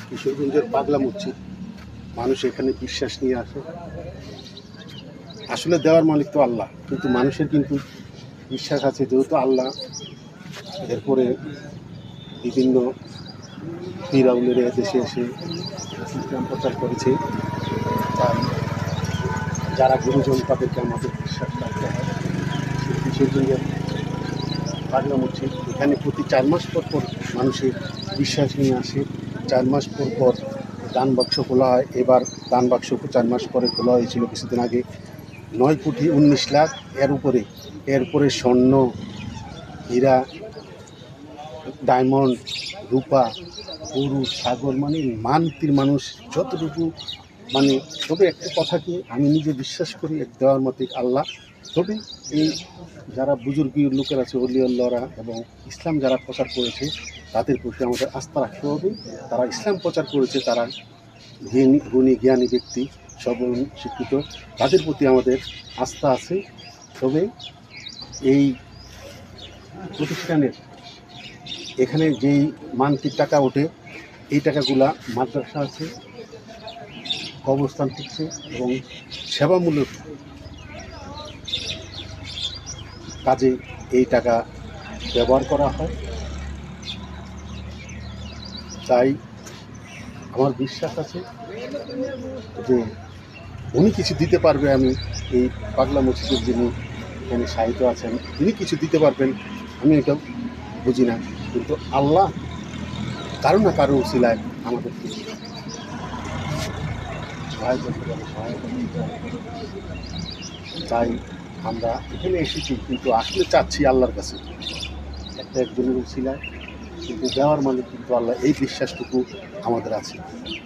কিশোরগঞ্জের পাগলা মসজিদ, মানুষ এখানে বিশ্বাস নিয়ে আসে। আসলে দেওয়ার মালিক তো আল্লাহ, কিন্তু মানুষের কিন্তু বিশ্বাস আছে যেহেতু আল্লাহ। এরপরে বিভিন্ন ফিরাউনেরা দেশে এসে ইসলাম প্রচার করেছে, তাই যারা গুরুজন তাদেরকে আমাদের বিশ্বাস রাখতে হয়। কিশোরগঞ্জের পাগলা মসজিদ, এখানে প্রতি 4 মাস পর পর মানুষের বিশ্বাস নিয়ে আসে। 4 মাস পর পর দান বাক্স খোলা হয়। এবার দান বাক্স 4 মাস পরে খোলা হয়েছিল কিছুদিন আগে। 9,19,00,000 এরপরে স্বর্ণ, হীরা, ডায়মন্ড, রূপা, গরু, ছাগল, মানে মানতির মানুষ যতটুকু, মানে তবে একটা কথা কি আমি নিজে বিশ্বাস করি, এক দেওয়ার মালিক আল্লাহ। তবে এই যারা বুজুর্গী লোকের আছে, অলিউল্লাহরা এবং ইসলাম যারা প্রচার করেছে তাদের প্রতি আমাদের আস্থা রাখতে হবে। তারা ইসলাম প্রচার করেছে, তারা গুণী জ্ঞানী ব্যক্তি, সবল শিক্ষিত, তাদের প্রতি আমাদের আস্থা আছে। তবে এই প্রতিষ্ঠানের এখানে যেই মান্থলির টাকা ওঠে, এই টাকাগুলা মাদ্রাসা আছে, কবরস্থান করছে এবং সেবামূলক কাজে এই টাকা ব্যবহার করা হয়। তাই আমার বিশ্বাস আছে যে উনি কিছু দিতে পারবে। আমি এই পাগলা মসজিদের যিনি এখানে সাহিত্য আছেন, তিনি কিছু দিতে পারবেন, আমি এটা বুঝি না, কিন্তু আল্লাহ কারো না কারো উসিলায় আমাদেরকে সহায়তা দিতে হবে। তাই আমরা এখানে এসেছি, কিন্তু আসলে চাচ্ছি আল্লাহর কাছে একজনের উসিলায়, কিন্তু দেওয়ার মানে কিন্তু আল্লাহ, এই বিশ্বাসটুকু আমাদের আছে।